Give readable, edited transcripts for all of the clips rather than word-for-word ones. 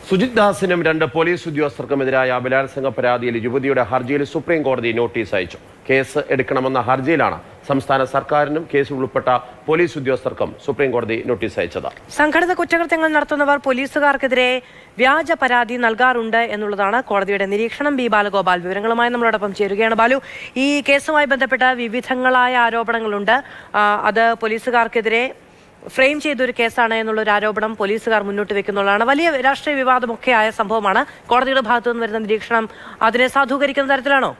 സുജിത് ദാസിനും രണ്ട് പോലീസ് ഉദ്യോഗസ്ഥർക്കുമെതിരായ ബലാത്സംഗ പരാതിയിൽ യുവതിയുടെ ഹർജിയിൽ സുപ്രീം കോടതി നോട്ടീസ് അയച്ചു. കേസ് എടുക്കണമെന്ന ഹർജിയിലാണ് സംസ്ഥാന സർക്കാരിനും കേസിൽ ഉൾപ്പെട്ട പോലീസ് ഉദ്യോഗസ്ഥർക്കും സുപ്രീം കോടതി നോട്ടീസ് അയച്ചത്. സംഘടിത കുറ്റകൃത്യങ്ങൾ നടത്തുന്നവർ പോലീസുകാർക്കെതിരെ വ്യാജ പരാതി നൽകാറുണ്ട് എന്നുള്ളതാണ് കോടതിയുടെ നിരീക്ഷണം. ബി ബാലഗോപാൽ വിവരങ്ങളുമായി നമ്മളോടൊപ്പം ചേരുകയാണ്. ബാലു, ഈ കേസുമായി ബന്ധപ്പെട്ട വിവിധങ്ങളായ ആരോപണങ്ങളുണ്ട്. അത് പോലീസുകാർക്കെതിരെ ഫ്രെയിം ചെയ്തൊരു കേസാണ് എന്നുള്ളൊരു ആരോപണം പോലീസുകാർ മുന്നോട്ട് വെക്കുന്നുള്ളതാണ്. വലിയ രാഷ്ട്രീയ വിവാദമൊക്കെ ആയ സംഭവമാണ്. കോടതിയുടെ ഭാഗത്തു നിന്ന് വരുന്ന നിരീക്ഷണം അതിനെ സാധൂകരിക്കുന്ന തരത്തിലാണോ?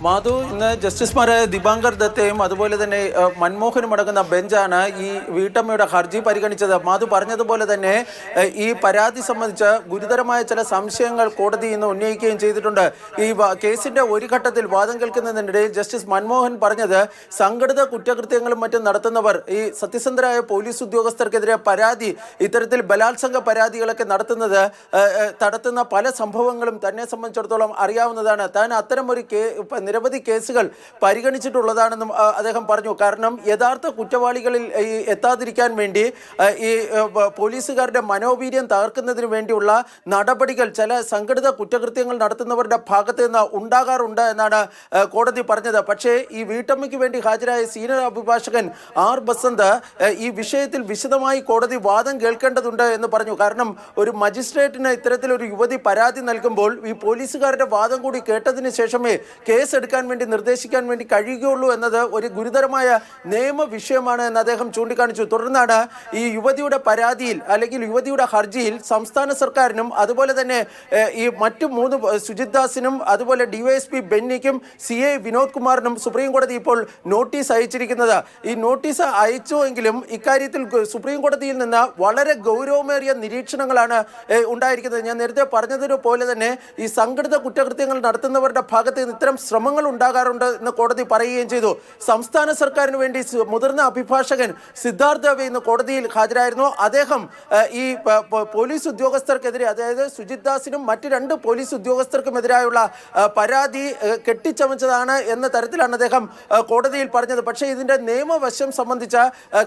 മാധു, ഇന്ന് ജസ്റ്റിസുമാരായ ദിബാങ്കർ ദത്തയും അതുപോലെ തന്നെ മൻമോഹനും അടങ്ങുന്ന ബെഞ്ചാണ് ഈ വീട്ടമ്മയുടെ ഹർജി പരിഗണിച്ചത്. മാധു പറഞ്ഞതുപോലെ തന്നെ ഈ പരാതി സംബന്ധിച്ച് ഗുരുതരമായ ചില സംശയങ്ങൾ കോടതി ഇന്ന് ഉന്നയിക്കുകയും ചെയ്തിട്ടുണ്ട്. ഈ കേസിന്റെ ഒരു ഘട്ടത്തിൽ വാദം കേൾക്കുന്നതിനിടയിൽ ജസ്റ്റിസ് മൻമോഹൻ പറഞ്ഞത് സംഘടിത കുറ്റകൃത്യങ്ങളും മറ്റും നടത്തുന്നവർ, ഈ സത്യസന്ധരായ പോലീസ് ഉദ്യോഗസ്ഥർക്കെതിരെ പരാതി, ഇത്തരത്തിൽ ബലാത്സംഗ പരാതികളൊക്കെ നടത്തുന്ന പല സംഭവങ്ങളും തന്നെ സംബന്ധിച്ചിടത്തോളം അറിയാവുന്നതാണ്. താൻ അത്തരം ഒരു നിരവധി കേസുകൾ പരിഗണിച്ചിട്ടുള്ളതാണെന്നും അദ്ദേഹം പറഞ്ഞു. കാരണം യഥാർത്ഥ കുറ്റവാളികളിൽ എത്താതിരിക്കാൻ വേണ്ടി ഈ പോലീസുകാരുടെ മനോവീര്യം തകർക്കുന്നതിന് വേണ്ടിയുള്ള നടപടികൾ ചില സംഘടിത കുറ്റകൃത്യങ്ങൾ നടത്തുന്നവരുടെ ഭാഗത്ത് നിന്ന് ഉണ്ടാകാറുണ്ട് എന്നാണ് കോടതി പറഞ്ഞത്. പക്ഷേ ഈ വീട്ടമ്മയ്ക്ക് വേണ്ടി ഹാജരായ സീനിയർ അഭിഭാഷകൻ ആർ ബസന്ത് ഈ വിഷയത്തിൽ വിശദമായി കോടതി വാദം കേൾക്കേണ്ടതുണ്ട് എന്ന് പറഞ്ഞു. കാരണം ഒരു മജിസ്ട്രേറ്റിന് ഇത്തരത്തിലൊരു യുവതി പരാതി നൽകുമ്പോൾ ഈ പോലീസുകാരുടെ വാദം കൂടി കേട്ടതിന് ശേഷമേ കേസ് എടുക്കാൻ വേണ്ടി നിർദ്ദേശിക്കാൻ വേണ്ടി കഴിയുകയുള്ളൂ എന്നത് ഒരു ഗുരുതരമായ നിയമ വിഷയമാണ് എന്ന് അദ്ദേഹം ചൂണ്ടിക്കാണിച്ചു. തുടർന്നാണ് ഈ യുവതിയുടെ പരാതിയിൽ അല്ലെങ്കിൽ യുവതിയുടെ ഹർജിയിൽ സംസ്ഥാന സർക്കാരിനും അതുപോലെ തന്നെ ഈ മറ്റു മൂന്ന് സുജിത് ദാസിനും അതുപോലെ ഡിവൈഎസ്പി ബെന്നിക്കും CA വിനോദ് കുമാറിനും സുപ്രീം കോടതി ഇപ്പോൾ നോട്ടീസ് അയച്ചിരിക്കുന്നത്. ഈ നോട്ടീസ് അയച്ചുവെങ്കിലും ഇക്കാര്യത്തിൽ സുപ്രീം കോടതിയിൽ നിന്ന് വളരെ ഗൗരവമേറിയ നിരീക്ഷണങ്ങളാണ് ഉണ്ടായിരിക്കുന്നത്. ഞാൻ നേരത്തെ പറഞ്ഞതുപോലെ തന്നെ ഈ സംഘടിത കുറ്റകൃത്യങ്ങൾ നടത്തുന്നവരുടെ ഭാഗത്ത് നിന്ന് ഇത്തരം ശ്രമങ്ങൾ ഉണ്ടാകാറുണ്ട് എന്ന് കോടതി പറയുകയും ചെയ്തു. സംസ്ഥാന സർക്കാരിന് വേണ്ടി മുതിർന്ന അഭിഭാഷകൻ സിദ്ധാർത്ഥ് ദവെ ഇന്ന് കോടതിയിൽ ഹാജരായിരുന്നു. അദ്ദേഹം ഈ പോലീസ് ഉദ്യോഗസ്ഥർക്കെതിരെ, അതായത് സുജിത് ദാസിനും മറ്റ് രണ്ട് പോലീസ് ഉദ്യോഗസ്ഥർക്കുമെതിരായുള്ള പരാതി കെട്ടിച്ചമച്ചതാണ് എന്ന തരത്തിലാണ് അദ്ദേഹം കോടതിയിൽ പറഞ്ഞത്. പക്ഷേ ഇതിന്റെ നിയമവശം സംബന്ധിച്ച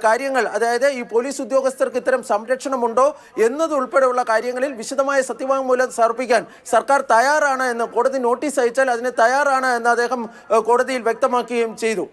കാര്യങ്ങൾ, അതായത് ഈ പോലീസ് ഉദ്യോഗസ്ഥർക്ക് ഇത്തരം സംരക്ഷണമുണ്ടോ എന്നതുൾപ്പെടെയുള്ള കാര്യങ്ങളിൽ വിശദമായ സത്യവാങ്മൂലം സമർപ്പിക്കാൻ സർക്കാർ തയ്യാറാണ് എന്ന് കോടതി നോട്ടീസ് അയച്ചാൽ അതിന് തയ്യാറാണ് എന്ന് അദ്ദേഹം കോടതിയിൽ വ്യക്തമാക്കുകയും ചെയ്തു.